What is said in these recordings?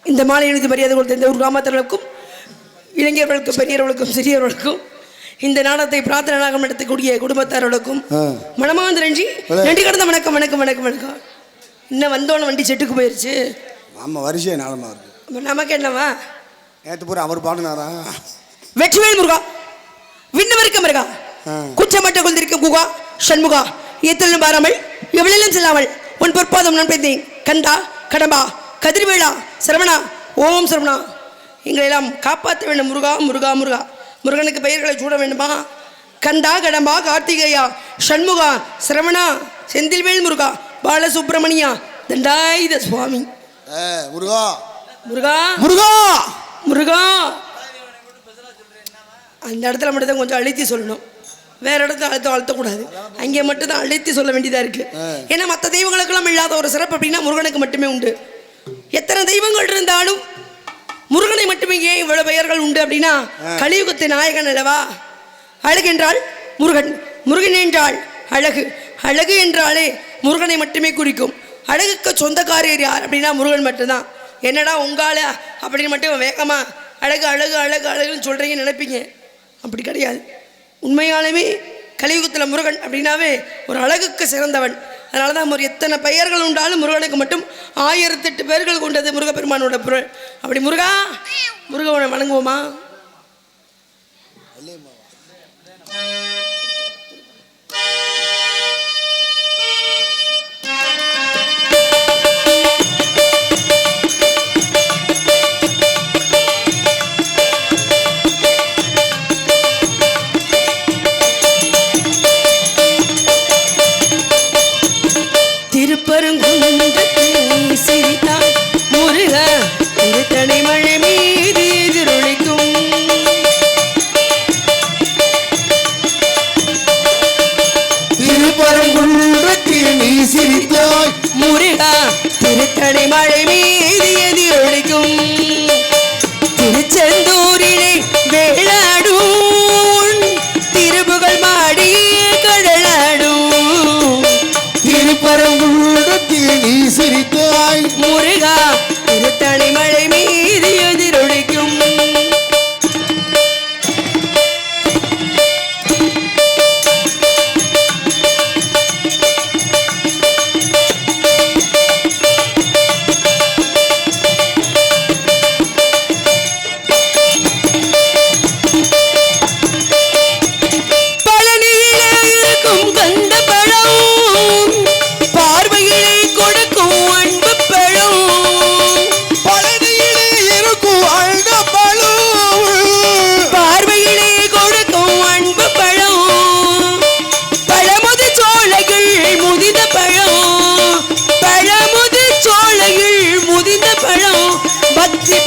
இந்த மாலை எழுதி மரியாதை கொடுத்த இந்த ஒரு கிராமத்தினருக்கும் இளைஞர்களுக்கும் பெரியவர்களுக்கும் சிறியவர்களுக்கும் இந்த நாடகத்தை பிரார்த்தனையாக நடத்தக்கூடிய குடும்பத்தார்களுக்கும் மனமார்ந்த நன்றி கடந்த வணக்கம் வணக்கம் வணக்கம் வணக்கம். இன்னும் வந்தோன்னு வண்டி செட்டுக்கு போயிருச்சு. ஆமாம், வரிசை நாளமாக இருக்கு. நமக்கு என்னவா நேற்று பூரா அவர் பாடினாரா? வெற்றிவேல் முருகா விண்ணவருக்க முருகா குச்சமட்ட கொண்டிருக்கும் குகா சண்முகா ஏத்தலும் பாராமல் எவ்வளெல்லாம் செல்லாமல் உன் பொற்பாதம் நான் பேர்ந்தேன். கண்டா கடம்பா கதிர்வேளா சரவணா ஓம் சரவணா எங்களெல்லாம் காப்பாற்ற வேண்டும் முருகா முருகா முருகா. முருகனுக்கு பெயர்களை சூட வேண்டுமா? கண்டா கடம்பா கார்த்திகேயா சண்முகா சரவணா செந்தில்வேல் முருகா பாலசுப்ரமணியா தண்டாயுத சுவாமி முருகா முருகா முருகா முருகா. அந்த இடத்துல மட்டும் தான் கொஞ்சம் அழுத்தி சொல்லணும், வேற இடத்துல அழுத்தக்கூடாது. அங்கே மட்டும் தான் அழுத்தி சொல்ல வேண்டியதாக இருக்கு. ஏன்னா மற்ற தெய்வங்களுக்கெல்லாம் இல்லாத ஒரு சிறப்பு அப்படின்னா முருகனுக்கு மட்டுமே உண்டு. எத்தனை தெய்வங்கள் இருந்தாலும் முருகனை மட்டுமே ஏன் இவ்வளவு பெயர்கள் உண்டு அப்படின்னா கலியுகத்து நாயகன் அல்லவா. அழகு என்றால் முருகன், முருகன் என்றால் அழகு, அழகு என்றாலே முருகனை மட்டுமே குறிக்கும். அழகுக்கு சொந்தக்காரர் யார் அப்படின்னா முருகன் மட்டும்தான். என்னடா உங்கால அப்படின்னு மட்டும் வேகமா அழகு அழகு அழகு அழகுன்னு சொல்றீங்கன்னு நினைப்பீங்க, அப்படி கிடையாது. உண்மையாலுமே கலியுகத்தில் முருகன் அப்படின்னாவே ஒரு அழகுக்கு சிறந்தவன். அதனால தான் ஒரு எத்தனை பெயர்கள் உண்டாலும் முருகனுக்கு மட்டும் 1008 பெயர்கள் கொண்டது முருகப்பெருமானோட பொருள். அப்படி முருகா முருகனை வணங்குவோமா? திருப்பரங்குன்றத்தில் சிரித்தாய் முருகா திருத்தணி மழை மீது எதிரொலிக்கும். திருப்பரங்குன்றத்தில் நீ சிரித்தாய் முருகா திருத்தணி மழை மீது எதிரொலிக்கும். திருச்செந்தூரிலே வேளாடும் திருப்புகழ் மாடியே கடலாடும். திருப்பரங்குன்றத்தில் நீ சிரித்தாய் முருகா திருத்தணி மழை மீது எதிரொலிக்கும்.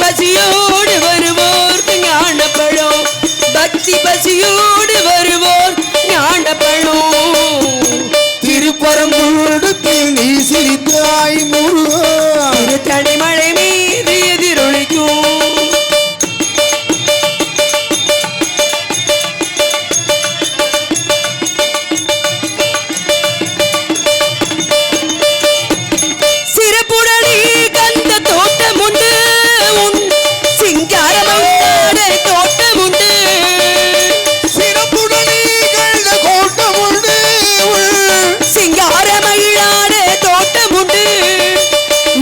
பசியோடு வருவோர் ஞானப்பழம், பக்தி பசியோடு வருவோர் ஞானப்பழம். திருப்பரங்குன்றத்தில் நீ சிரித்தாய் முருகா திருத்தணி மழை மீது எதிரொலிக்கும். சிறப்புடனே கந்த தோட்டம் உண்டு, சிங்காரமங்காட தோட்டம் உண்டு. சிறப்புடனே கந்த கோட்டம் உண்டு, சிங்காரமயிலாட தோட்டம் உண்டு.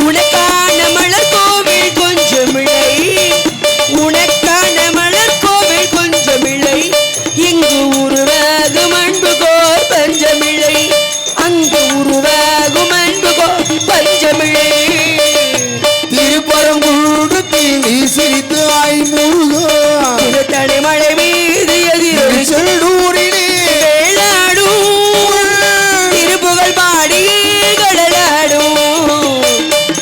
உனக்கான மலர் கோவில் கொஞ்சமில்லை, உனக்கான மலர் கோவில் கொஞ்சமில்லை. இங்கு உருவாகும் அன்பு கோர் பஞ்சமில்லை, அங்கு உருவாகும் அன்பு கோர் பஞ்சமில்லை. திருப்பரங்குன்றத்தில் நீ சிரித்தாய் முருகா திருத்தணி மழை மீது செல்லூரிலே வேளாடும் திருப்புகழ் பாடியே கடலாடும்.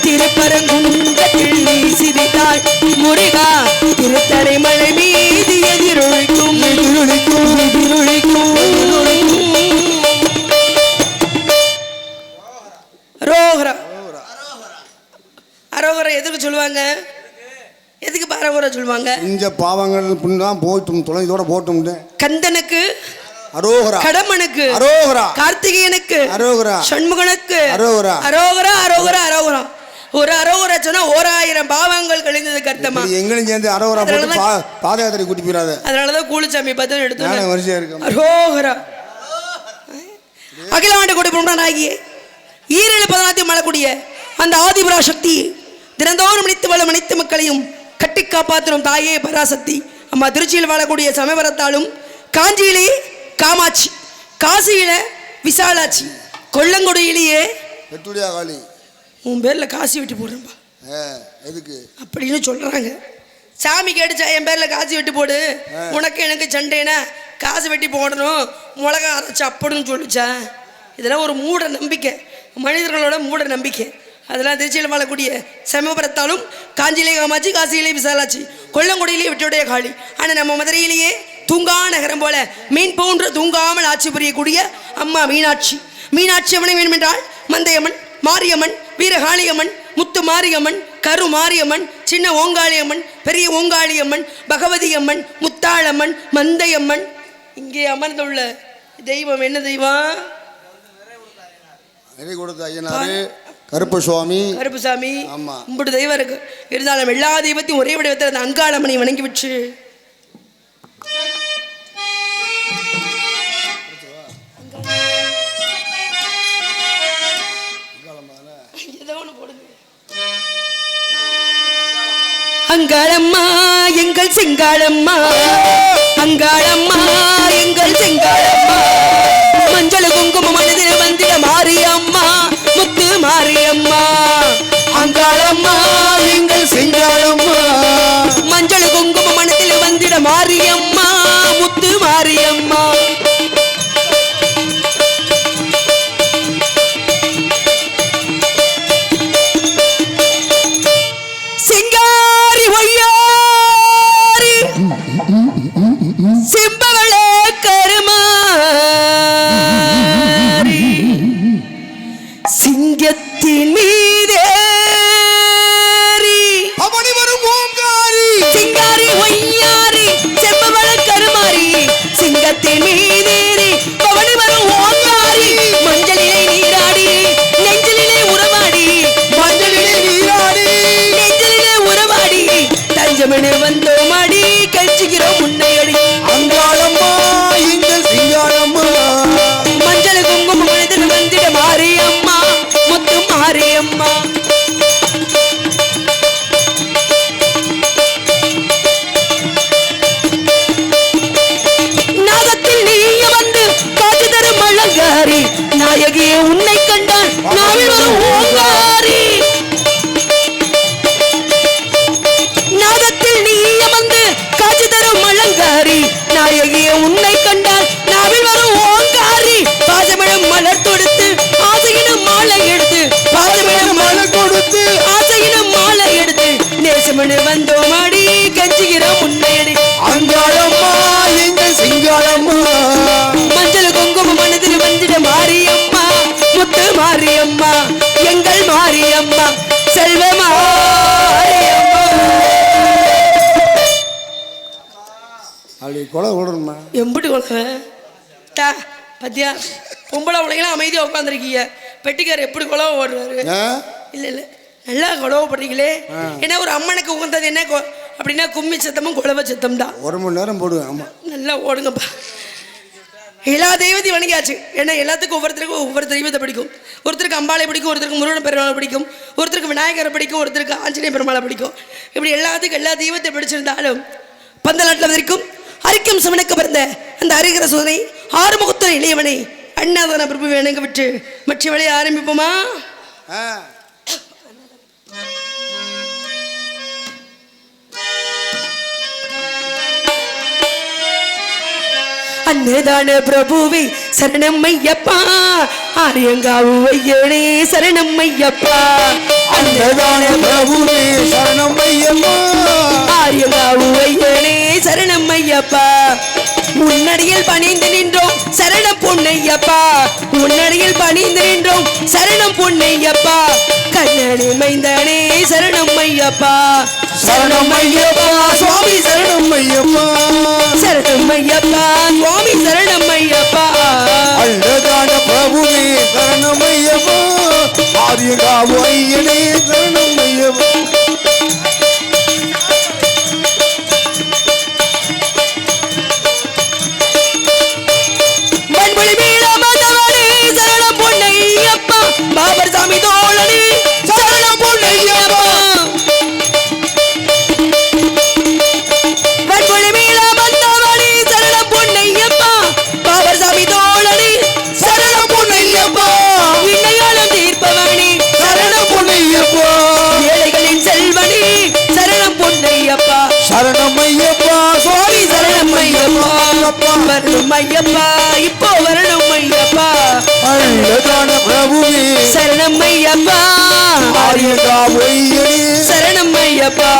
திருப்பரங்குன்றத்தில் நீ சிரித்தாய் முருகா திருத்தணி மழை மீது எதிரொலிக்கும் எதிரொலிக்கும் எதிரொலிக்கும். அரோகரா அரோகரா எதுக்கு சொல்லுவாங்க? எதுக்கு அரோகரா சொல்லுவாங்க? இந்த பாவங்கள் புண்ணாம் போட்டும் துளைதோட போட்டும் கந்தனுக்கு அரோகரா, கடம்பனுக்கு அரோகரா, கார்த்திகேயனுக்கு அரோகரா, சண்முகனுக்கு அரோகரா, அரோகரா அரோகரா அரோகரா. ஒரு அரோகரா சொன்னா 1000 பாவங்கள் கழிந்ததுக்கு அர்த்தமா. எங்களும் சேர்ந்து அரோகரா போட்டு பாத யாத்திரை கூட்டி போயிடாத. அதனாலதான் கூலிச்சாமி பதில் எடுத்து வரிசையா இருக்கு. அரோகரா அகிலாண்ட கொடி நாயகியே ஈரேழு 14 மழக்கூடிய அந்த ஆதிபுரா சக்தி தினந்தோறும் மணித்து வளம் அனைத்து மக்களையும் கட்டி காப்பாற்றும் தாயே பராசக்தி அம்மா. திருச்சியில் வாழக்கூடிய சமயபுரத்தாலும், காஞ்சியிலே காமாட்சி, காசியில விசாலாட்சி, கொல்லங்குடியிலேயே காளி. உன் பேர்ல காசி வெட்டி போடுறேன்பா எதுக்கு அப்படின்னு சொல்றாங்க. சாமி கேட்டுச்சா என் பேர்ல காசி வெட்டி போடு, உனக்கு எனக்கு சண்டைனா காசு வெட்டி போடணும், மிளகா அரைச்சு அப்படின்னு சொல்லிச்சா. இதெல்லாம் ஒரு மூட நம்பிக்கை, மனிதர்களோட மூட நம்பிக்கை. அதெல்லாம் திருச்சியில் வாழக்கூடிய சமயபுரத்தாலும், காஞ்சியிலே காமாட்சி, காசியிலே விசாலாட்சி, கொல்லங்குடியிலே வெற்றியுடைய காளி. ஆனால் நம்ம மதுரையிலேயே தூங்கா நகரம் போல மீன் போன்று தூங்காமல் ஆட்சி புரியக்கூடிய அம்மா மீனாட்சி. மீனாட்சி அம்மனை வேண்டுமென்றால் மந்தையம்மன், மாரியம்மன், வீரகாளியம்மன், முத்து மாரியம்மன், கரு மாரியம்மன், சின்ன ஓங்காளியம்மன், பெரிய ஓங்காளியம்மன், பகவதி அம்மன், முத்தாளம்மன், மந்தையம்மன். இங்கே அமர்ந்துள்ள தெய்வம் என்ன தெய்வம்? கருப்புசாமி. கருப்புசாமி. இப்படி தெய்வம் இருக்கு. இருந்தாலும் எல்லா தெய்வத்தையும் ஒரே வடிவத்தில் அந்த அங்காளம்மனை வணங்கி விட்டு அங்காளம்மா எங்கள் செங்காளம்மா, அங்காளம்மா எங்கள் செங்காளம்மா, மஞ்சள் குங்குமம் மனதில் வந்திட மாரியம்மா, முத்து மாரியம்மா. அங்காளம்மா எங்கள் செங்காளம்மா, மஞ்சள் குங்குமம் மனதில் வந்திட மாரியம்மா, முத்து மாரியம்மா. சிம்பவளே கருமாரி சிங்கத்தின் மீதேறி அவனி வரும் ஓங்காரி, சிங்காரி ஒய்யாரி செம்பவள கருமாரி சிங்கத்தின் மீதேறி அவனி வரும் ஓங்காரி. மஞ்சளிலே நீராடி நெஞ்சிலே உறவாடி, மஞ்சளிலே நீராடி நெஞ்சிலே உறவாடி, தஞ்சமென வந்தோமாடி கட்சிக்கிறோம் முன்னையடி. அங்காளம்மா எங்கள் சிங்காளம்மா, மஞ்சள் குங்குமம் மனதில் வந்திட மாரியம்மா, முத்து மாரியம்மா. நாகத்தில் நீய வந்து காட்சி தரும் அலங்காரி, நாயகியே உன்னை கண்டான் நாவில் வரும் ஓங்காரி. நாகத்தில் நீய வந்து காட்சி தரும் அலங்காரி, நாயகியே உன்னை கண்டால் நாவில் வரும் ஓங்காரி. பாசமிடம் மலர் தொடுத்து ஆசையினும் மாலை எடுத்து, பாசமிடம் மலர் கொடுத்து ஆசையினும் மாலை எடுத்து, நேசமனு வந்தோமாடி கஞ்சிகிறோம் முன்னையடி. அங்காளம்மா எங்கள் சிங்காளம்மா, மஞ்சள் குங்குமம் மனதில் வந்திட மாரியம்மா, முத்து மாரியம்மா, எங்கள் மாரியம்மா, செல்வ மாரியம்மா. அப்படி கொலை ஓடணுமா? எம்பிட்டு கொலை பத்தியா? பொம்பளை உலகெல்லாம் அமைதியாக உட்காந்துருக்கீங்க, பெட்டிக்கார் எப்படி குழவை ஓடுறாரு? இல்லை இல்லை, நல்லா குழவை போடுறீங்களே. ஏன்னா ஒரு அம்மனுக்கு உகந்தது என்ன அப்படின்னா கும்மி சத்தமும் குழவை சத்தம் தான். 1 மணி நேரம் போடுவேன். ஆமாம், நல்லா ஓடுங்கப்பா. எல்லா தெய்வத்தையும் வணங்கியாச்சு. ஏன்னா எல்லாத்துக்கும் ஒவ்வொருத்தருக்கும் ஒவ்வொரு தெய்வத்தை பிடிக்கும். ஒருத்தருக்கு அம்பாளை பிடிக்கும், ஒருத்தருக்கு முருகன் பெருமாளை பிடிக்கும், ஒருத்தருக்கு விநாயகரை பிடிக்கும், ஒருத்தருக்கு ஆஞ்சநேய பெருமாளை பிடிக்கும். இப்படி எல்லாத்துக்கும் எல்லா தெய்வத்தை பிடிச்சிருந்தாலும் பந்தலாட்டில் வரைக்கும் அரிக்கும் சமனுக்கு பிறந்த அந்த அரிகிற சோதனை ஆறுமுகத்துறை இளையவனை அண்ணாதான பிரபு வேணுங்க விட்டு மற்ற வேலையை ஆரம்பிப்போமா? அன்னதான பிரபுவே சரணம் ஐயப்பா, ஆரியங்காவு ஐயனே சரணம் ஐயப்பா. அன்னதான பிரபுவே சரணம் ஐயப்பா, ஆரியங்காவு ஐயனே சரணம் ஐயப்பா. முன்னடியில் பணிந்து நின்றோம் சரணம் பொன்னையப்பா, முன்னடியில் பணிந்து நின்றோம் சரணம் பொன்னையப்பா. கண்ணனே மைந்தனே சரணம் ஐயப்பா, சரணம் ஐயப்பா சுவாமி சரணம் ஐயப்பா, சரணம் ஐயப்பா சுவாமி சரணம் ஐயப்பா. அன்னதான பிரபுவே சரணம் ஐயப்பா, ஆரியங்காவு ஐயனே சரணம் சரணம் ஐயப்பா சுவாமி சரணம் ஐயப்பா வரணும் ஐயப்பா இப்போ வரணும் ஐயப்பா அன்னதான பிரபுவே சரணம் ஐயப்பா ஆரியகா பொய்யனே சரணம் ஐயப்பா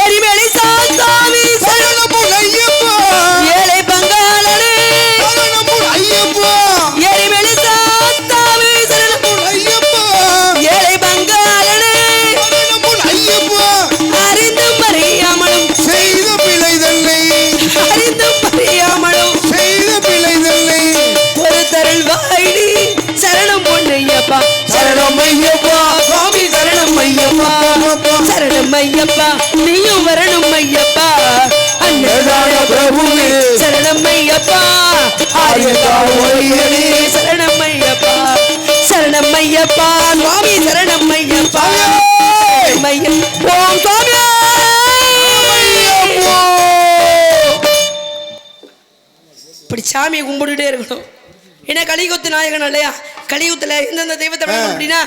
எரிமலை சாமி சரணம் ஐயப்பா ஏழை பங்காளனே சரணம் ஐயப்பா எரிமலை சாமி சரணம் ஐயப்பா ஏழை பங்காளனே சரணம் ஐயப்பா அறிந்தும் அறியாமலும் செய்த பிழைதல்லை அறிந்தும் அறியாமலும் செய்த பிழைதல்லை ஒரு தருள் வாய்டி சரணம் பொன்னையப்பா சரணம் ஐயப்பா சுவாமி சரணம் ஐயப்பா சரணம் ஐயப்பா நீயும் வரணும் ஐயப்பா அன்னதான பிரபுவே சரணம் ஐயப்பா ஆரியகா பொய்யனே சரணம் ஐயப்பா சரணம் ஐயப்பா சுவாமி சரணம் ஐயப்பா ஓம் சுவாமி இப்படி சாமியை கும்பிட்டுட்டே இருக்கணும். ஏன்னா கலியுகத்து நாயகன் இல்லையா, கலியுகத்தில் எந்தெந்த தெய்வத்தை வணங்கணும் அப்படின்னா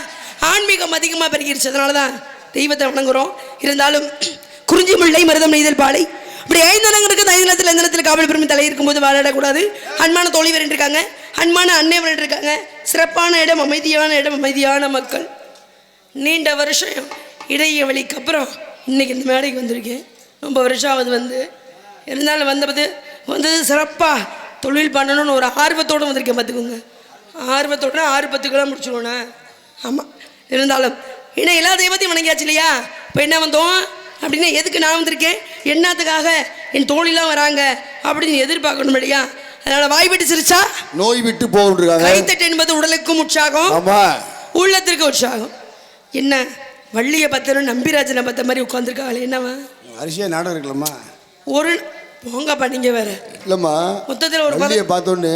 ஆன்மீகம் அதிகமாக பெருகிருச்சு. அதனால தான் தெய்வத்தை வணங்குறோம். இருந்தாலும் குறிஞ்சி முல்லை மருதம் நெய்தல் பாலை இப்படி 5 இடங்களுக்கு 5 நிலத்தில் எந்த இடத்துல காவல் பெருமை தலை இருக்கும்போது வாழக்கூடாது. அன்பான தோழி வரேன் இருக்காங்க, அன்பான அன்னை வரேன் இருக்காங்க. சிறப்பான இடம், அமைதியான மக்கள். நீண்ட வருஷம் இடைவெளிக்கு அப்புறம் இன்னைக்கு இந்த மேடைக்கு வந்திருக்கேன். ரொம்ப வருஷம் ஆகுது இருந்தாலும் வந்தது சிறப்பாக தொழில் பண்ணணும்னு ஒரு ஆர்வத்தோடு வந்திருக்கேன். பார்த்துக்கோங்க, ஆர்வத்தோட 6-10 முடிச்சுடுவோண்ணே. ஆமாம், இருந்தாலும் ஏன்னா எல்லா தெய்வத்தையும் வணங்கியாச்சு இல்லையா. இப்போ என்ன வந்தோம் அப்படின்னா எதுக்கு நான் வந்திருக்கேன், என்னத்துக்காக என் தோழிலாம் வராங்க அப்படின்னு எதிர்பார்க்கணும் இல்லையா. அதனால் வாய் விட்டு சிரிச்சா நோய் விட்டு போகின்றாங்க. கைத்தட்டு என்பது உடலுக்கும் உற்சாகம், உள்ளத்திற்கு உற்சாகம். என்ன வள்ளியை பத்தரும் நம்பிராஜனை பத்த மாதிரி உட்காந்துருக்காங்களே, என்னவா அரிசியா நாடகம் இருக்கலாமா? ஒரு போங்கப்பா நீங்க வேற இல்லைம்மா, மொத்தத்தில் ஒரு வள்ளியை பார்த்தோன்னே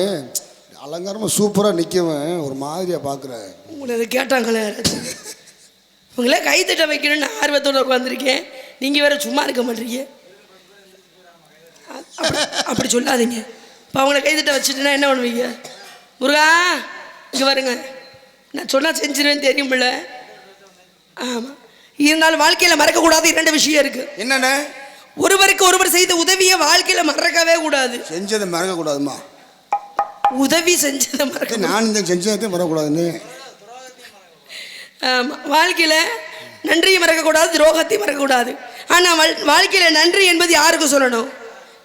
அலங்காரமாக சூப்பராக நிற்கவன் ஒரு மாதிரியாக பார்க்குறேன். உங்களை அதை கேட்டாங்களே உங்களே கைத்தட்ட வைக்கணும்னு ஆர்வத்தோடு உட்காந்துருக்கேன். நீங்கள் வேற சும்மா இருக்க மாட்டீங்க. அப்படி சொல்லாதீங்க. இப்போ அவங்கள கைத்தட்ட வச்சுட்டுனா என்ன பண்ணுவீங்க? முருகா இங்கே வருங்க, நான் சொன்னால் செஞ்சிருவேன்னு தெரியுமில்ல. ஆமாம், இருந்தாலும் வாழ்க்கையில் மறக்கக்கூடாது 2 விஷயம் இருக்குது. என்னென்ன? ஒருவருக்கு ஒருவர் செய்த உதவியை வாழ்க்கையில் மறக்கவே கூடாது. செஞ்சதை மறக்கக்கூடாதுமா. உதவி செஞ்சதை மறக்க, நான் இந்த செஞ்சதை மறக்கக்கூடாதுன்னு. ஆமாம், வாழ்க்கையில் நன்றியை மறக்கக்கூடாது, துரோகத்தையும் மறக்கக்கூடாது. ஆனால் வாழ்க்கையில் நன்றி என்பது யாருக்கு சொல்லணும்?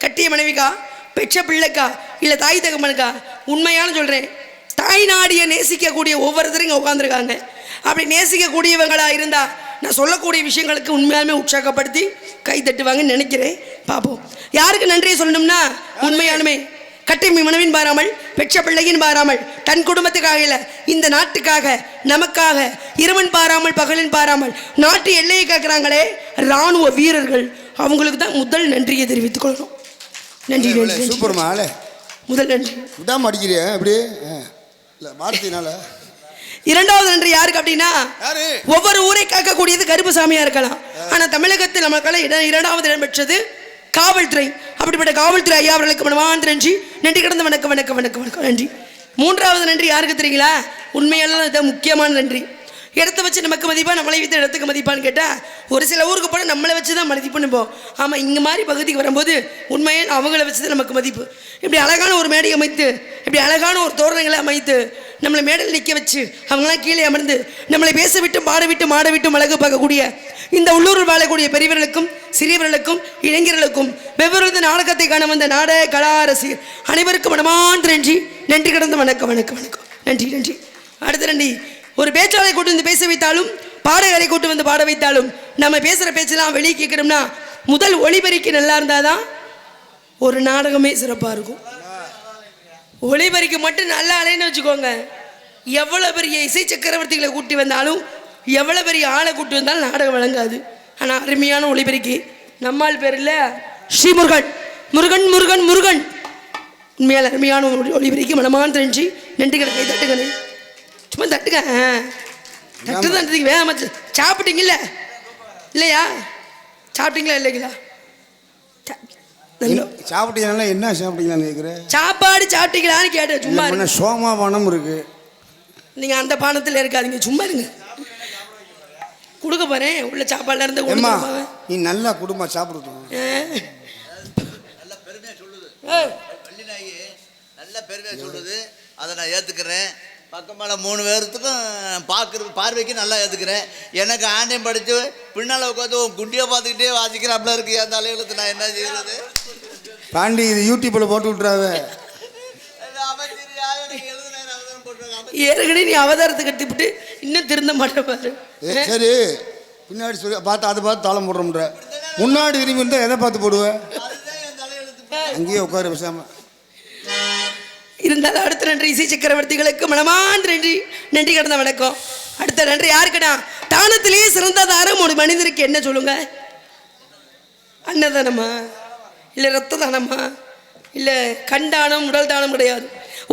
கட்டிய மனைவிக்கா, பெற்ற பிள்ளைக்கா, இல்லை தாய் தகப்பனுக்கா? உண்மையான சொல்கிறேன், தாய் நாடியை நேசிக்கக்கூடிய ஒவ்வொருத்தரும் இங்கே உட்காந்துருக்காங்க. அப்படி நேசிக்கக்கூடியவங்களாக இருந்தால் நான் சொல்லக்கூடிய விஷயங்களுக்கு உண்மையாலுமே உற்சாகப்படுத்தி கை தட்டுவாங்கன்னு நினைக்கிறேன். பார்ப்போம். யாருக்கு நன்றியை சொல்லணும்னா உண்மையாலுமே கட்டை மனைவின் பாராமல், பெற்ற பிள்ளையின் பாராமல், தன் குடும்பத்துக்காக இல்லை, இந்த நாட்டுக்காக, நமக்காக இரவன் பாராமல் பகலின் பாராமல் நாட்டு எல்லையை காக்குறாங்களே இராணுவ வீரர்கள், அவங்களுக்கு தான் முதல் நன்றியை தெரிவித்துக் கொள்ளணும். நன்றி நன்றி. சூப்பர்மா, முதல் நன்றி. விடாம அடிக்கிறியா அப்படியே இல்லை வார்த்தையினால. 2வது நன்றி யாருக்கு அப்படின்னா, ஒவ்வொரு ஊரை காக்கக்கூடியது கருப்புசாமியா இருக்கலாம். ஆனா தமிழகத்தில் நமக்கெல்லாம் 2வது இடம் பெற்றது காவல்துறை. அப்படிப்பட்ட காவல்துறை ஐயா அவர்களுக்கு மனமார்ந்த நன்றி. நன்றி கடந்த வணக்கம் வணக்கம் வணக்கம் வணக்கம் நன்றி. 3வது நன்றி யாருக்கு தெரியுங்களா? உண்மையெல்லாம் இதான் முக்கியமான நன்றி. இடத்த வச்சு நமக்கு மதிப்பா, நம்மளை வைத்து இடத்துக்கு மதிப்பான்னு கேட்டால் ஒரு சில ஊருக்கு போனால் நம்மளை வச்சு தான் மதிப்புன்னு போம். ஆமாம், இங்கே மாதிரி பகுதிக்கு வரும்போது உண்மையை அவங்கள வச்சு தான் நமக்கு மதிப்பு. இப்படி அழகான ஒரு மேடை அமைத்து, இப்படி அழகான ஒரு தோரணங்களை அமைத்து நம்மளை மேடையில் நிற்க வச்சு அவங்களாம் கீழே அமர்ந்து நம்மளை பேச விட்டு பாட விட்டு மாட விட்டு அழகு பார்க்கக்கூடிய இந்த உள்ளூரில் வாழக்கூடிய பெரியவர்களுக்கும் சிறியவர்களுக்கும் இளைஞர்களுக்கும் வெவ்வேறு நாடகத்தை காண வந்த நாடக கலா ரசிகர் அனைவருக்கும் மனமார்ந்த நன்றி. நன்றி கடந்த வணக்கம் வணக்கம் வணக்கம். நன்றி நன்றி. அடுத்த நன்றி, ஒரு பேச்சாளரை கூட்டு வந்து பேச வைத்தாலும், பாடகரை கூட்டு வந்து பாட வைத்தாலும், நம்ம பேசுகிற பேச்செல்லாம் வெளியே கேட்கணும்னா முதல் ஒளிபெருக்கி நல்லா இருந்தால் தான் ஒரு நாடகமே சிறப்பாக இருக்கும். ஒளிபெருக்கி மட்டும் நல்லா அலைன்னு வச்சுக்கோங்க, எவ்வளோ பெரிய இசை சக்கரவர்த்திகளை கூட்டி வந்தாலும், எவ்வளோ பெரிய ஆளை கூட்டி வந்தாலும் நாடகம் வழங்காது. ஆனால் அருமையான ஒளிபெருக்கி நம்மால் பேர் இல்லை, ஸ்ரீமுருகன், முருகன் முருகன் முருகன். உண்மையால் அருமையான ஒளிபெருக்கி மனமான தெரிஞ்சு நன்றி கை தட்டுங்க, சும்மா தட்டுங்க, தட்டு தட்டுறதுக்கு வேகமா. சாப்பிட்டீங்கல்ல இல்லையா? சாப்பிட்டீங்களா இல்லைங்களா? சாப்பிட்டீங்களா? என்ன சாப்பிட்டீங்களான்னு கேட்குறேன். சாப்பாடு சாப்பிட்டீங்களான்னு கேட்டேன். சும்மா சோமாபானம் இருக்கு. நீங்க அந்த பானத்தில் இருக்காதீங்க, சும்மா இருங்க. கொடுக்க போறேன் உள்ள சாப்பாடுல இருந்து ஏம்மா கொடுக்க. நீ நல்லா குடும்பம் சாப்பிடுறோம். நல்ல பெருமையா சொல்லுது வள்ளிநாயகி, நல்ல பெருமையா சொல்லுது. அதை நான் ஏத்துக்கிறேன். பக்கமால 3 பேர்த்துக்கும் பார்வைக்கு நல்லா ஏத்துக்கிறேன். எனக்கு ஆண்டையும் படிச்சு பின்னால உட்காந்து குண்டியை பார்த்துக்கிட்டே வாசிக்கிறாப்ல இருக்கு. அந்த அலைகளுக்கு நான் என்ன செய்யறது? பாண்டி இது யூடியூப்ல போட்டு விட்டுறாத. ஏற்கனவே நீ அவதாரத்தை கட்டிவிட்டு இன்னும் திருந்த மாட்டேன் பாரு. சரி பின்னாடி சொல்லி பார்த்து அதை பார்த்து தாளம் போடுறோம்ன்ற. முன்னாடி திரும்பி இருந்தா எதை பார்த்து போடுவேன்? அங்கேயே உட்காரு பேசாம. இருந்தாலும் அடுத்த நன்றி இசை சக்கரவர்த்திகளுக்கு மனமான நன்றி, நன்றி கடந்த வணக்கம். அடுத்த நன்றி யாருக்குடா? தானத்திலேயே சிறந்த தானம் ஒரு மனிதருக்கு என்ன சொல்லுங்க? அன்னதானமா இல்லை ரத்த தானமா இல்லை கண்டானம் உடல் தானம் கிடையாது.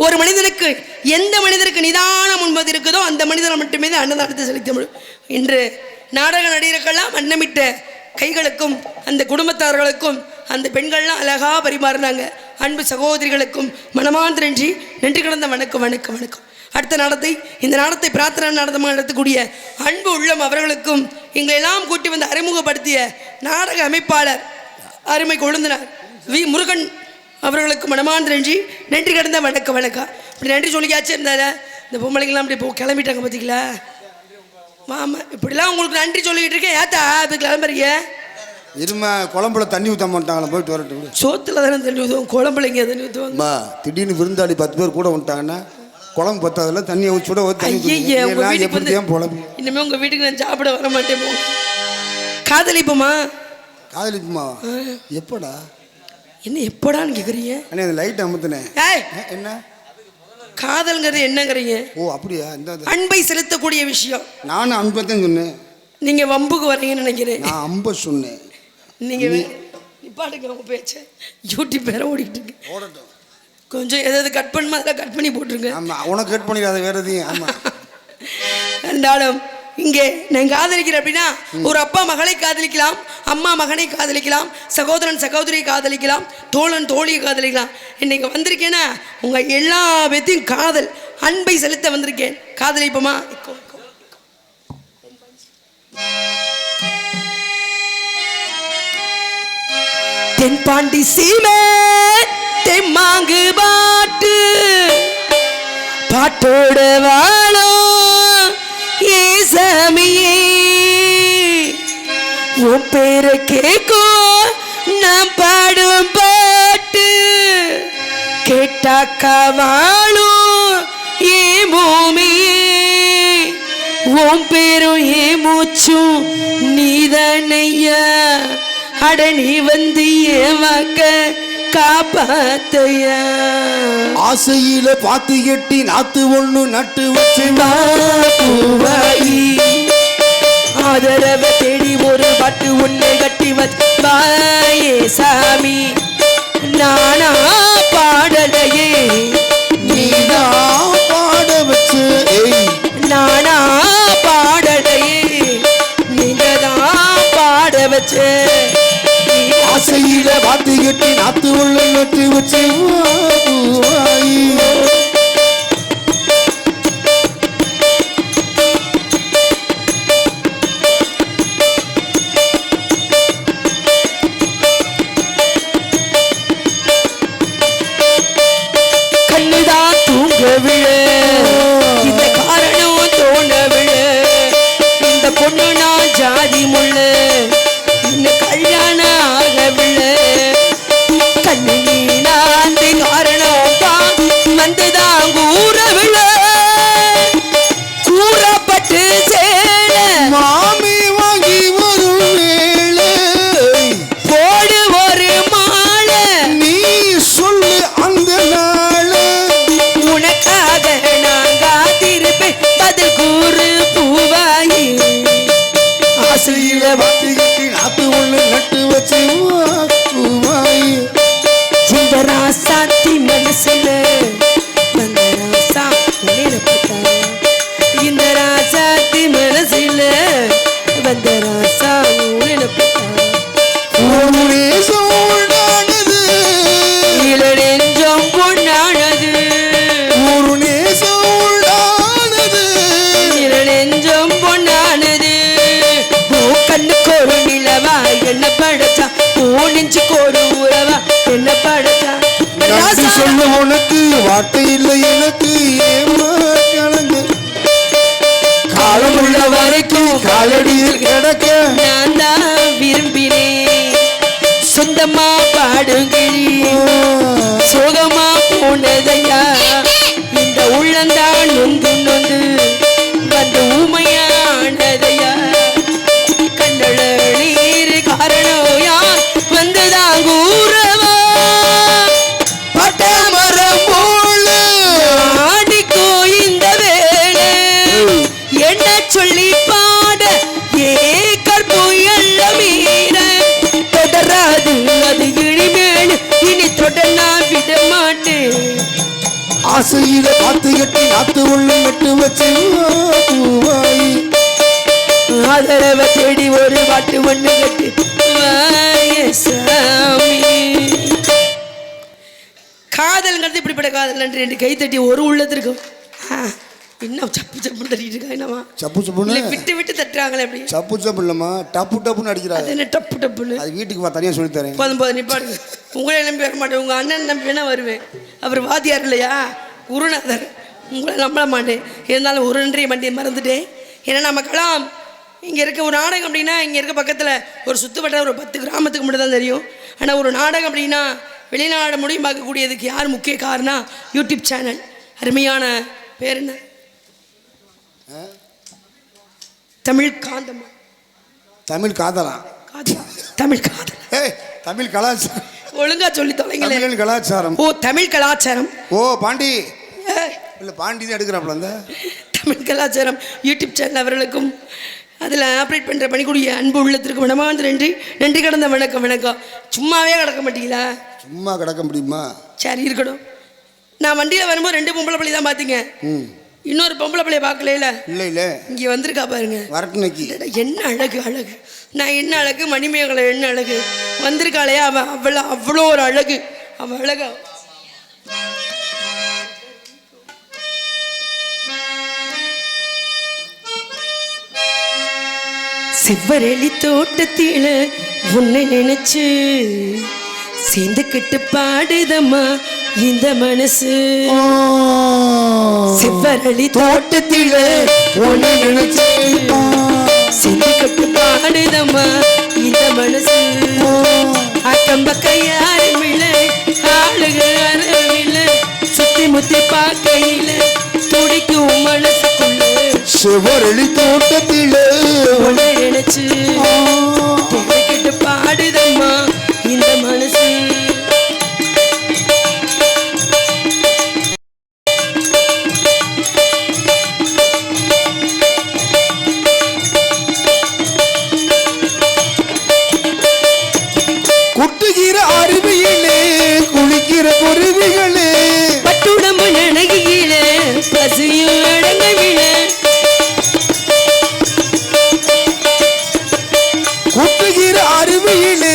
ஒரு மனிதனுக்கு எந்த மனிதருக்கு நிதானம் என்பது இருக்குதோ அந்த மனிதனை மட்டுமே தான் அன்னதானத்தை செலுத்த முடியும். இன்று நாடக நடிகர்கள்லாம் அன்னமிட்ட கைகளுக்கும் அந்த குடும்பத்தார்களுக்கும் அந்த பெண்கள்லாம் அழகாக பரிமாறினாங்க. அன்பு சகோதரிகளுக்கும் மனமார்ந்த நன்றி, நன்றி கடந்த வணக்கம் வணக்கம் வணக்கம். அடுத்த நாடத்தை இந்த நாடத்தை பிரார்த்தனை நாடகமாக நடத்தக்கூடிய அன்பு உள்ளம் அவர்களுக்கும் எங்களெல்லாம் கூட்டி வந்து அறிமுகப்படுத்திய நாடக அமைப்பாளர் அருமை கொழுந்தனார் வி முருகன் அவர்களுக்கு மனமார்ந்த நன்றி, நன்றி கடந்த வணக்கம் வணக்கம். இப்படி நன்றி சொல்லிக்காச்சு இருந்தால இந்த பொம்பளைங்கெல்லாம் அப்படி கிளம்பிட்டாங்க பார்த்தீங்களா? ஆமாம், இப்படிலாம் உங்களுக்கு நன்றி சொல்லிக்கிட்டு இருக்கேன். ஏத்தா இப்போ கிளம்புறீங்க? இருமா குழம்புல தண்ணி ஊற்ற மாட்டாங்களா? போயிட்டு வரட்டும். சோத்துல தானே தண்ணி ஊற்றுவோம், குழம்புலைங்க தண்ணி ஊற்றுவாங்க. திடீர்னு விருந்தாளி 10 பேர் கூட வந்துட்டாங்கன்னா குழம்பு பத்தாதுல தண்ணியை ஊற்றி இனிமே உங்க வீட்டுக்கு நான் சாப்பிட வர மாட்டேன். காதலிப்போமா? காதலிப்புமா? எப்படா? என்ன எப்படான்னு கேக்குறீங்க? அண்ணே அந்த லைட் அமுத்துனேன். என்ன காதல்ங்கிறது என்னங்கிறீங்க? ஓ அப்படியா? இந்த அன்பை செலுத்தக்கூடிய விஷயம். நானும் அன்பைத்தான் சொன்னேன். நீங்க வம்புக்கு வரீங்கன்னு நினைக்கிறேன். நான் அம்ப சொன்னேன். நீங்க நிப்பாட்டுங்க உங்க பேச்ச. யூடியூப் வேற ஓடிட்டு இருக்கு. ஓடட்டும். கொஞ்சம் எதாவது கட் பண்ணுமா அதெல்லாம் கட் பண்ணி போட்டுருங்க. ஆமா உனக்கு கட் பண்ணிடாத வேற எதையும். ஆமா ரெண்டாலும் இங்கே நான் காதலிக்கிறேன் அப்படின்னா ஒரு அப்பா மகளை காதலிக்கலாம், அம்மா மகனை காதலிக்கலாம், சகோதரன் சகோதரியை காதலிக்கலாம், தோழன் தோழியை காதலிக்கலாம். இன்னைக்கு வந்திருக்கேன்னா உங்க எல்லா பேத்தையும் காதல் அன்பை செலுத்த வந்திருக்கேன். காதலிப்போமா? தென்பாண்டி சீமை தெம்மாங்கு பாட்டு பாட்டோட வாழும் ஏசாமியே உன் பேரை கேட்கும் நான் பாடும் பாட்டு கேட்டாக்கா வாழும் ஏ பூமியே உன் பேரும் ஏ மூச்சும் நீதானையா அட நீ வந்து ஏமாக்க காப்பாத்தையா ஆசையில பாத்து கெட்டி நாத்து ஒண்ணு நட்டு வச்சு பூவாயி ஆதரவை தேடி ஒரு பாட்டு ஒண்ணு கட்டி வச்சாயே சாமி நானா பாடலையே நீதான் பாட வச்சு நானா பாடலையே நீங்க தான் பாட வச்சு ஆசையில பாத்து கெட்டி நாத்து உள்ள நட்டு வச்சு கண்ணுதான் தூங்க விழ இந்த காரணம் தோண விழ இந்த பொண்ணு நான் ஜாதி முள்ள இன்னும் கல்யாணம் ஆகவில்லை கண்ணு நீ காரணம் தான் வந்துதான் கூறவில்லை கூறப்பட்டு சேல மாமி வாங்கி வரும் வேளை போடு ஒரு மாலை நீ சொல்லு அந்த நாள் உனக்காக நான் காத்திருப்பேன் பதில் கூறு பூவாயி ஆசையில பாத்து கெட்டி நாத்து உள்ள நட்டு வச்சு இந்த ராசாத்தி மனசுல வந்த ராசா நினைப்பா இந்த ராசாத்தி மனசுல வந்த ராசா நினைப்பா இள நெஞ்சம் பொன்னானது ஒரு நேசம் உண்டானது வார்த்தை இல்லை எனக்கு ஏமா கலங்கு காலம் உள்ள வரைக்கும் காலடியில் கிடக்க நான் தான் விரும்பினேன் சொந்தமா பாடுகிழி சோகமா போனதையா இந்த உள்ளந்தான் நொந்து நொந்து வந்து ஊமையானதையா கண்ணள நீர் காரணம் யார் வந்துதான் கூறவா பட்ட மரம் போல ஆடிக்கோ இந்த வேளை என்ன சொல்லி பாட ஏ கற்பு எல்ல மீற தொடராது அது இனிமேல் இனி தொடர் நான் விட மாட்டேன் ஆசையில காத்து கட்டி நாத்து உள்ள நட்டு வச்சு பூவாயி ஆதரவை தேடி ஒரு பாட்டு ஒண்ணு கட்டு வாய சாமி காதல்ங்கிறது இப்படிப்பட்ட காதல் நன்றி என்று கைத்தட்டி ஒரு உள்ளத்திற்கும் இன்னும் சப்பு சப்புன்னு தட்டிட்டு இருக்கா என்னமா சப்பு சப்புன்னு இல்லை விட்டு விட்டு தட்டுறாங்களே அப்படி சப்பு சப்பு இல்லம்மா டப்பு டப்புன்னு அடிக்கிறாங்க அது என்ன டப்பு டப்புன்னு அது வீட்டுக்கு வா தனியாக சொல்லித்தரேன் போதும் போதும் நிப்பாடுங்க உங்களே நம்பி வர மாட்டேன் உங்கள் அண்ணன் நம்பி வேணா வருவேன் அவர் வாத்தியார் இல்லையா குருநாதர் உங்களை நம்ப மாட்டேன் இருந்தாலும் ஒரு நன்றியை மண்டியை மறந்துட்டேன் ஏன்னா நமக்கெல்லாம் இங்கே இருக்க ஒரு நாடகம் அப்படின்னா இங்கே இருக்க பக்கத்தில் ஒரு சுற்றுவட்டார ஒரு 10 கிராமத்துக்கு மட்டும் தான் தெரியும் ஆனால் ஒரு நாடகம் அப்படின்னா வெளிநாடு முடியும் பார்க்கக்கூடியதுக்கு யார் முக்கிய காரணம் யூடியூப் சேனல் அருமையான பேர் என்ன தமிழ் காந்தமா தமிழ் காதலா காதலா தமிழ் காதல் ஏய் தமிழ் கலாச்சாரம் ஒழுங்கா சொல்லி தொலைங்களே தமிழ் கலாச்சாரம் ஓ தமிழ் கலாச்சாரம் ஓ பாண்டி ஏய், இல்லை பாண்டி தான் எடுக்கிறாப்புல அந்த தமிழ் கலாச்சாரம் யூடியூப் சேனல் அவர்களுக்கும் அதில் ஆப்ரேட் பண்ணுற பணிக்கூடிய அன்பு உள்ளத்திற்கு மனமார்ந்த நன்றி நன்றி கடந்த வணக்கம் வணக்கம் சும்மாவே கிடக்க மாட்டீங்களா சும்மா கிடக்க முடியுமா சரி இருக்கணும் நான் வண்டியில் வரும்போது 2 பொம்பளை பிள்ளை தான் பார்த்தீங்க ம் இன்னொரு பொம்பளை பிள்ளைய பார்க்கல இல்லை இல்லை இங்கே வந்திருக்கா பாருங்க வரட்டு நக்கி என்ன அழகு அழகு நான் என்ன அழகு மணிமேகலை என்ன அழகு வந்திருக்காளே அவன் அவ்வளோ ஒரு அழகு அவன் அழகு செவ்வரளி தோட்டத்தில உன்னை நினைச்சு சேர்ந்துக்கிட்டு பாடுதம்மா இந்த மனசு செவ்வரளி தோட்டத்தில உன்னை நினைச்சு சேர்ந்துக்கிட்டு பாடுதம்மா இந்த மனசு அக்கம் பக்கம் யாரும் இல்லை ஆளுக அறவில்ல சுத்தி முத்தி பார்க்கையில துடிக்கும் மனசுக்குள்ள செவ்வரளி தோட்டத்தில உன்னை நினைச்சு கேட்டு பாடுதம்மா இந்த மனசு குட்டுகிற அருவியிலே குளிக்கிற குருவிகளே பட்டுடம்பு நனகியில பசியும் அடங்கவில குட்டுகிற அருவியிலே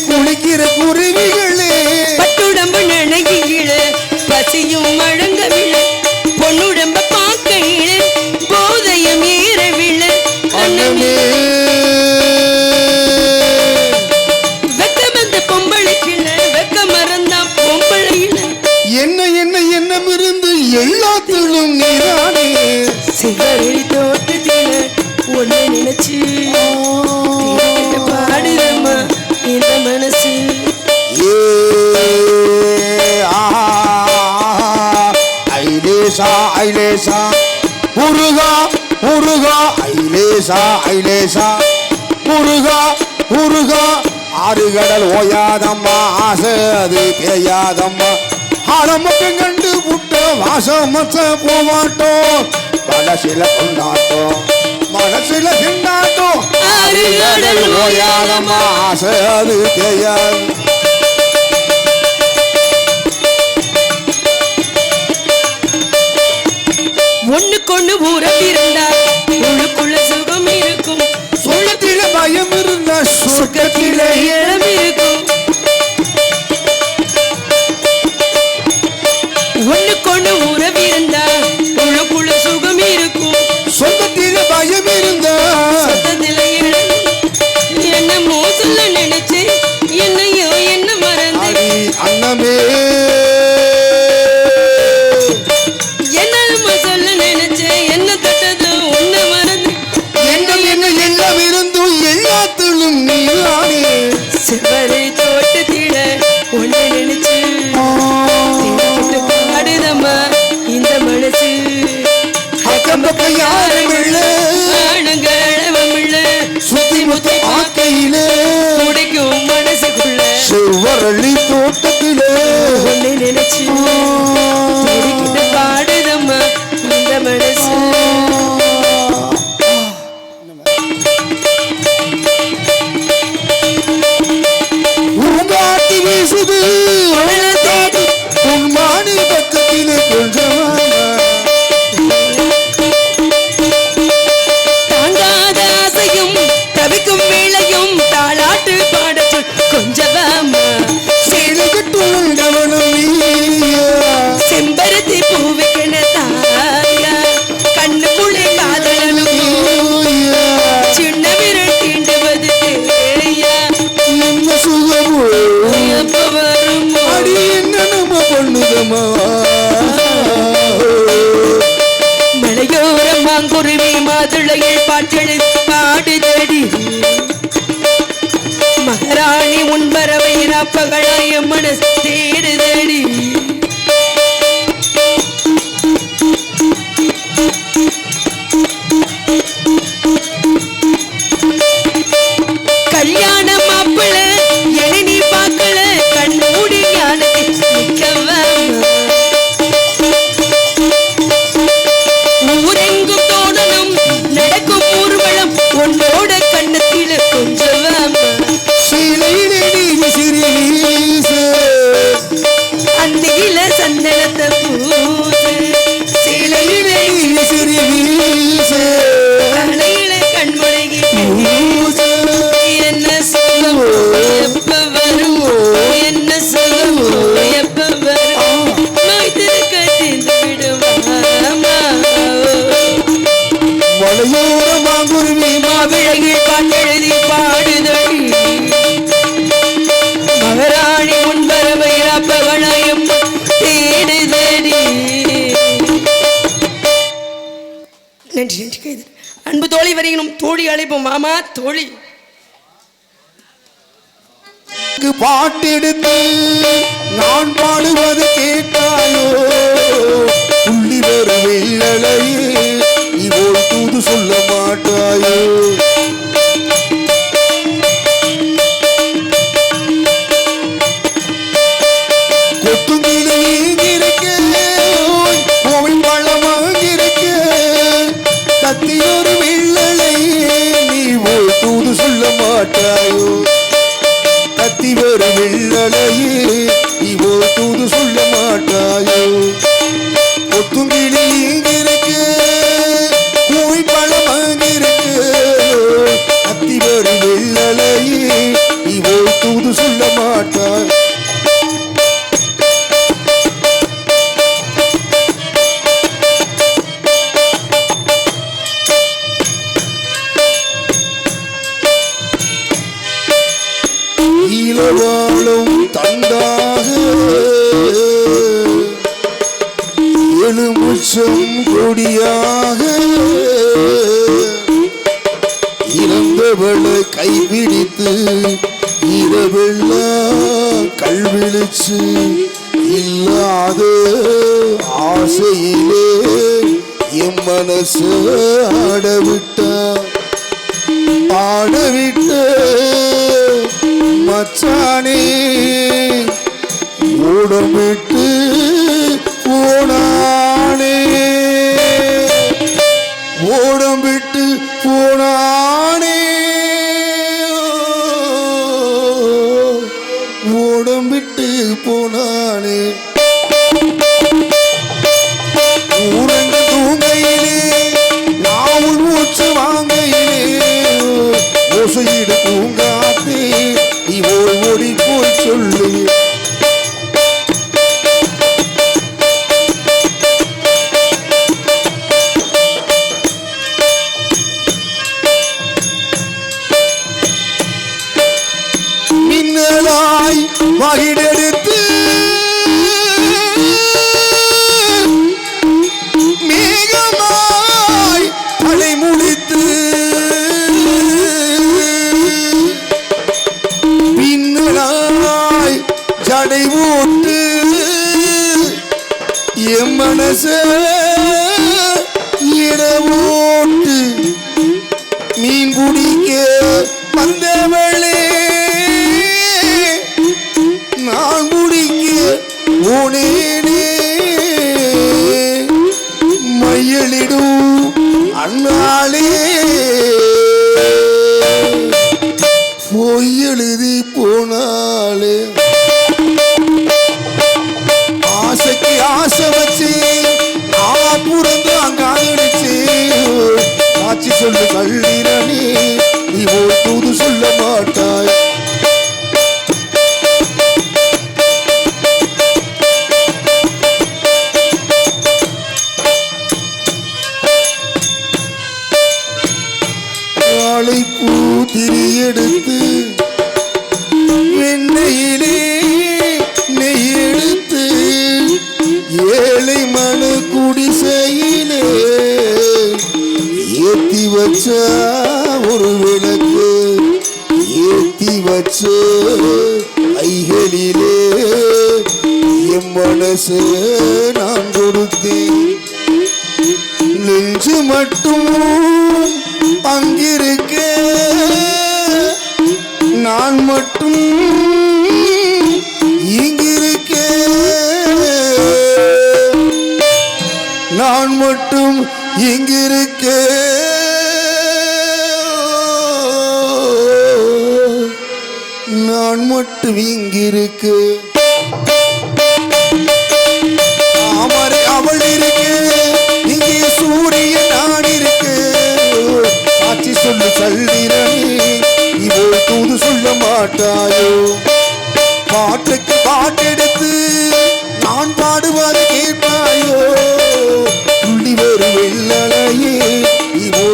குளிக்கிற குருவிகளே பட்டுடம்பு நனகியில பசியும் அடங்கவில பொன்னுடம்ப பார்க்கையில போதையும் ஏறவில அன்னமே வெக்கம் அந்த பொம்பளைக்கில வெக்க மறந்தான் பொம்பளையில என்ன என்ன எண்ணம் இருந்து எல்லாத்திலும் நீரானே சிவரளி தோட்டத்தில ஒன்னு நினைச்சு கேட்டு பாடுதம்மா இந்த மனசு ஏ ஐலேசா ஐலேசா முருகா முருகா ஐலேசா ஐலேசா முருகா முருகா ஆறுகடல் ஓயாதம்மா ஆசை அது தேயாதம்மா ஆழமக்கம் கண்டு புட்ட வாசமச்ச போவாட்டோம் மனசில கொண்டாட்டோம் மனசில திண்டாட்டோம் ஆறுகடல் ஓயாதம்மா ஆசை அது தேயாது ஒண்ணுக்கொண்ணு ஊரம் இருந்தா உள்ளுக்குள்ள சுகம் இருக்கும் சுகத்தில பயம் இருந்த சுகத்தில சுகத்தில இடம் இருக்கும் ஒண்ணுக்கொண்ணு ஊரம் இருந்தா உள்ளுக்குள்ள சுகம் இருக்கும் சொந்தத்தில பயம் இருந்த சத்தத்தில இடம் என்ன மோசல்ல நினைச்சு என்னையோ என்ன மறந்து அடி அன்னமே யாரும் இல்ல ஆனங்களவம் இல்ல சுத்தி முத்தி ஆக்கையிலே துடிக்கும் மனசுக்குள்ள செவ்வரளி தோட்டத்திலே உன்னை நினைச்சு துடிக்கிட்டு பாடுதம்மா இந்த மனசு பூங்காட்டி வீசுது உன்மானி பக்கத்திலே கொஞ்சமா தாங்காத ஆசையும் தவிக்கும் வேளையும் தாளாட்டு பாடச் சொல் கொஞ்சமா சேலைகட்டுள் கவனம் நீயா செம்பருத்தி பூவிக்கென தாயா கண்ணுக்குள்ளே காதலனும் சின்ன விரல் தீண்டுவது தேயா என்ன சுகமோ எப்ப வருமோ அடி என்ன நம்ம பொண்ணுதமா மலையோரம் மாங்குருவி மாதுளையில் பாட்டெழு பாடுதடி மகாராணி உன்பறவை ராப்பகளாய மனசு தேடுதடி கல்யாண மாப்பிள என நீ பார்க்கல கண்மூடி ஞானத்தை நிக்கவா ஊரெங்கும் தோணணும் நடக்கும் ஊர்வலம் உன்னோட கண்ணத்தில கொஞ்சமா சீலையிலே நீ விசிறி வீசு அந்தியில சந்தனத்தை பூசு சீலையிலே நீ விசிறி வீசு தலையில கண்முழகி பூசு என்ன சுகம் எப்ப வரும் என்ன சுகம் எப்ப வரும் நோய் திருக்க தீர்ந்து விடுவாமா மலையோர மாங்குருவி மாவிழகில் பாட்டெழுதி பாடுதடி மகாராணி முன்பறவை ராப்பகளாயம் தேடுதடி நன்றி நன்றி கைது அன்பு தோழி வருகிறோம் தோழி அழைப்போம் மாமா தோழி பாட்டெடுத்து நான் பாடுவது கேட்டாயோ புள்ளி வரு வெள்ளலையே இவோள் தூது சொல்ல மாட்டாயோ கொத்துங்கில ஏங்கிருக்க கோவில் பழமாங்கிருக்க கத்தியொரு வெள்ளலையே நீ ஓள் தூது சொல்ல மாட்டாயோ கத்தி வரு வெள்ளலையே இவோ தூது சொல்ல மாட்டாயோ கொத்துங்கிளி இங்கிருக்கு கூய் பழம் அங்கிருக்கு கத்தி வரு வெள்ளலையே இவோ தூது சொல்ல மாட்டாய் ஈழவாழும் தந்தாக எலுமுச்சம் கொடியாக இறந்தவளை கைபிடித்து இரவெல்லாம் கல்விழிச்சு இல்லாத ஆசையிலே என் மனசு ஆடவிட்ட மச்சானே ஓடமிட்டு போனானே ஓடமிட்டு போனானே ஓடமிட்டு போனானே ஊரங்க தூங்கையிலே நான் மூச்சு வாங்கையிலே ஓசையிடு பூங்காத்தே இவோள் ஓடி போய் சொல்லு சொல்லு கள்ளிரணி நீ போல் தூது சொல்ல மாட்டாய். காளை பூத்திரி எடுத்து வெண்ணையிலே நெய் எடுத்து ஏழை மனு குடிசையிலே ஏத்தி வச்ச ஒரு விளக்கு ஏத்தி வச்ச கைகளிலே என் மனசு நான் கொடுத்தேன். நெஞ்சு மட்டும் அங்கிருக்க நான் மட்டும் இங்கிருக்க நான் மட்டும் இங்கிருக்க நான் மட்டும் இங்கிருக்க. தாமரை அவள் இருக்கு இங்கே சூரியன் நான் இருக்கு. சாட்சி சொல்லு கள்ளிரணி இவோ தூது சொல்ல மாட்டாயோ. பாட்டுக்கு பாட்டெடுத்து நான் பாடுவதை கேட்பாயோ. துள்ளி வரும் வெள்ளலையே இவோ